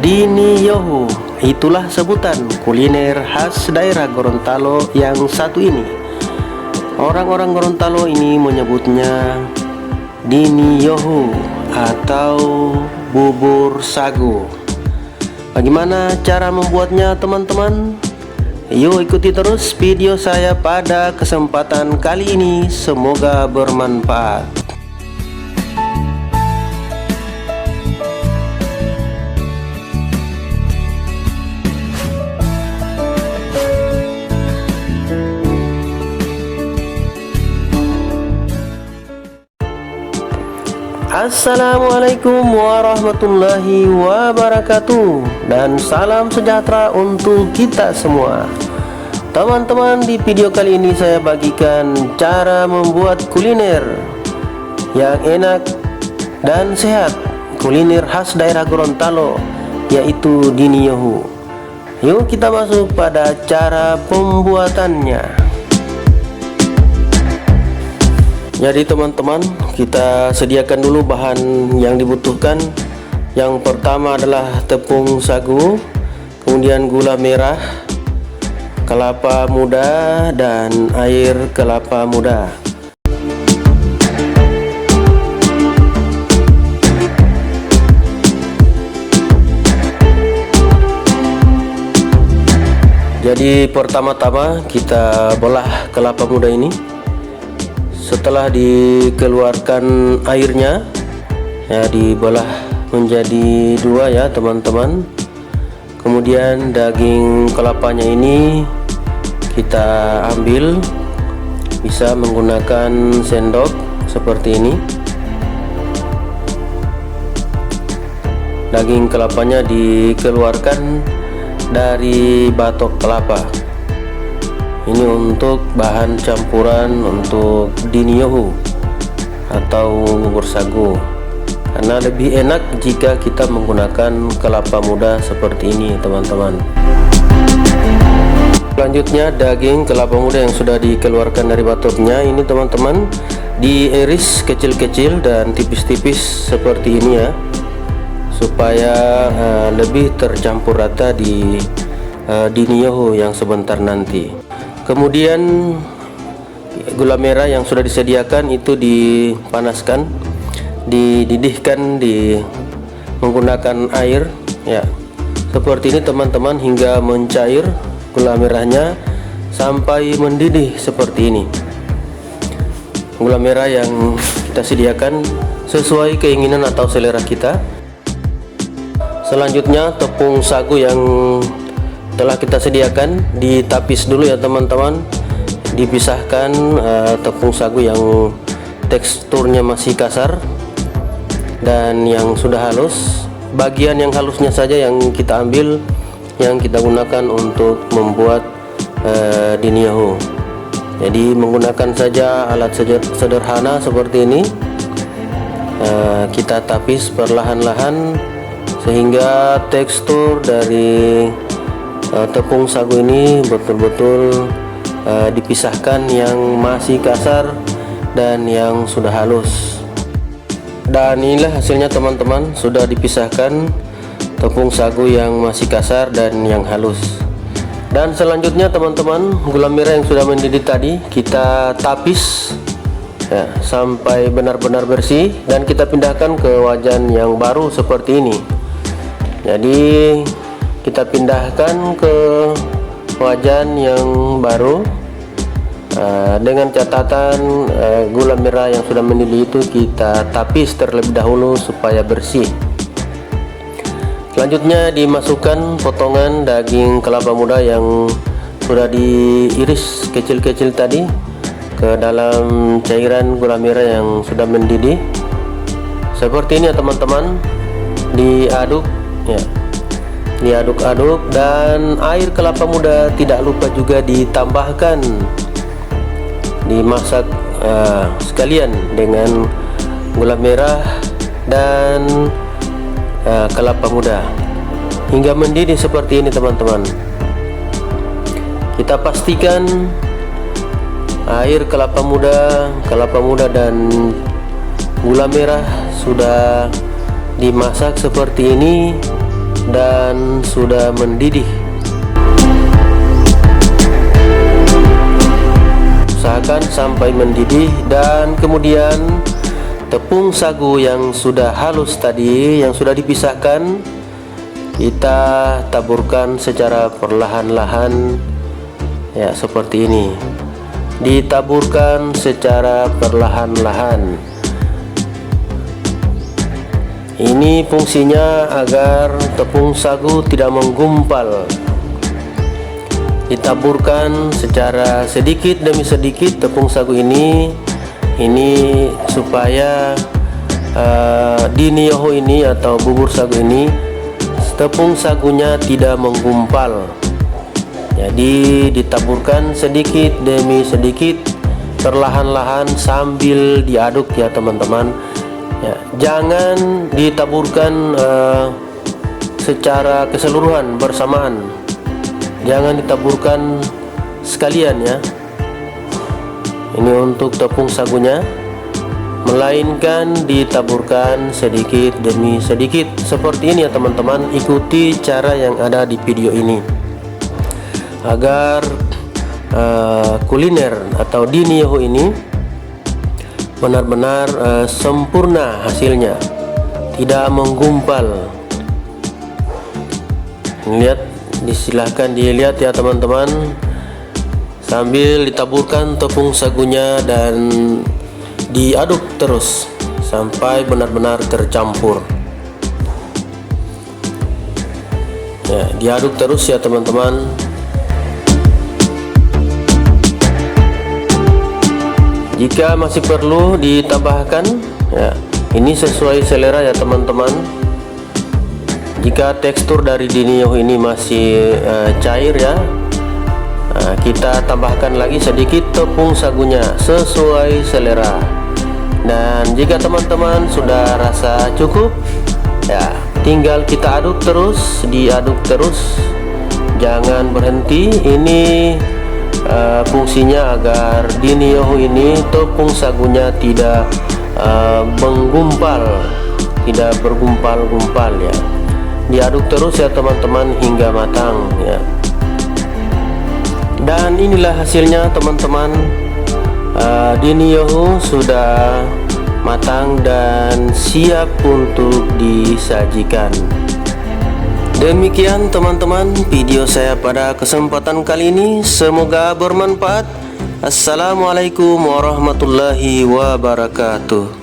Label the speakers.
Speaker 1: Diniyohu, itulah sebutan kuliner khas daerah Gorontalo yang satu ini. Orang-orang Gorontalo ini menyebutnya Diniyohu atau bubur sagu. Bagaimana cara membuatnya, teman-teman? Yuk ikuti terus video saya pada kesempatan kali ini. Semoga bermanfaat. Assalamualaikum warahmatullahi wabarakatuh, dan salam sejahtera untuk kita semua. Teman-teman, di video kali ini saya bagikan cara membuat kuliner yang enak dan sehat, kuliner khas daerah Gorontalo, yaitu Diniyohu. Yuk kita masuk pada cara pembuatannya. Jadi teman-teman, kita sediakan dulu bahan yang dibutuhkan. Yang pertama adalah tepung sagu, kemudian gula merah, kelapa muda, dan air kelapa muda. Jadi pertama-tama kita belah kelapa muda ini. Setelah dikeluarkan airnya, ya, dibelah menjadi dua ya teman-teman. Kemudian daging kelapanya ini kita ambil, bisa menggunakan sendok seperti ini. Daging kelapanya dikeluarkan dari batok kelapa. Ini untuk bahan campuran untuk Diniyohu atau bubur sagu, karena lebih enak jika kita menggunakan kelapa muda seperti ini teman-teman. Selanjutnya daging kelapa muda yang sudah dikeluarkan dari batoknya ini teman-teman diiris kecil-kecil dan tipis-tipis seperti ini ya, supaya lebih tercampur rata di Diniyohu yang sebentar nanti. Kemudian gula merah yang sudah disediakan itu dipanaskan, dididihkan menggunakan air ya, seperti ini teman-teman, hingga mencair gula merahnya sampai mendidih seperti ini. Gula merah yang kita sediakan sesuai keinginan atau selera kita. Selanjutnya tepung sagu yang telah kita sediakan ditapis dulu ya teman-teman. Dipisahkan tepung sagu yang teksturnya masih kasar dan yang sudah halus. Bagian yang halusnya saja yang kita ambil, yang kita gunakan untuk membuat Diniyohu. Jadi menggunakan saja alat sederhana seperti ini. Kita tapis perlahan-lahan sehingga tekstur dari tepung sagu ini betul-betul dipisahkan, yang masih kasar dan yang sudah halus. Dan inilah hasilnya teman-teman, sudah dipisahkan tepung sagu yang masih kasar dan yang halus. Dan selanjutnya teman-teman, gula merah yang sudah mendidih tadi kita tapis ya, sampai benar-benar bersih, dan kita pindahkan ke wajan yang baru seperti ini. Jadi kita pindahkan ke wajan yang baru, dengan catatan gula merah yang sudah mendidih itu kita tapis terlebih dahulu supaya bersih. Selanjutnya dimasukkan potongan daging kelapa muda yang sudah diiris kecil-kecil tadi ke dalam cairan gula merah yang sudah mendidih seperti ini ya teman-teman. Diaduk ya, diaduk-aduk, dan air kelapa muda tidak lupa juga ditambahkan, dimasak sekalian dengan gula merah dan kelapa muda hingga mendidih seperti ini teman-teman. Kita pastikan air kelapa muda dan gula merah sudah dimasak seperti ini dan sudah mendidih. Usahakan sampai mendidih, dan kemudian tepung sagu yang sudah halus tadi, yang sudah dipisahkan, kita taburkan secara perlahan-lahan ya, seperti ini. Ditaburkan secara perlahan-lahan. Ini fungsinya agar tepung sagu tidak menggumpal. Ditaburkan secara sedikit demi sedikit tepung sagu ini supaya diniyohu ini atau bubur sagu ini, tepung sagunya tidak menggumpal. Jadi ditaburkan sedikit demi sedikit, perlahan-lahan sambil diaduk ya teman-teman ya. Jangan ditaburkan secara keseluruhan bersamaan, jangan ditaburkan sekalian ya. Ini untuk tepung sagunya, melainkan ditaburkan sedikit demi sedikit seperti ini ya teman-teman. Ikuti cara yang ada di video ini agar kuliner atau diniyohu ini benar-benar sempurna hasilnya, tidak menggumpal. Lihat, silahkan dilihat ya teman-teman, sambil ditaburkan tepung sagunya dan diaduk terus sampai benar-benar tercampur ya. Diaduk terus ya teman-teman. Jika masih perlu ditambahkan ya, ini sesuai selera ya teman-teman. Jika tekstur dari diniyohu ini masih cair ya, kita tambahkan lagi sedikit tepung sagunya sesuai selera. Dan jika teman-teman sudah rasa cukup ya, tinggal kita aduk terus, diaduk terus, jangan berhenti. Ini fungsinya agar diniyohu ini tepung sagunya tidak menggumpal, tidak bergumpal-gumpal ya. Diaduk terus ya teman-teman hingga matang ya. Dan inilah hasilnya teman-teman. Diniyohu sudah matang dan siap untuk disajikan. Demikian teman-teman video saya pada kesempatan kali ini, semoga bermanfaat. Assalamualaikum warahmatullahi wabarakatuh.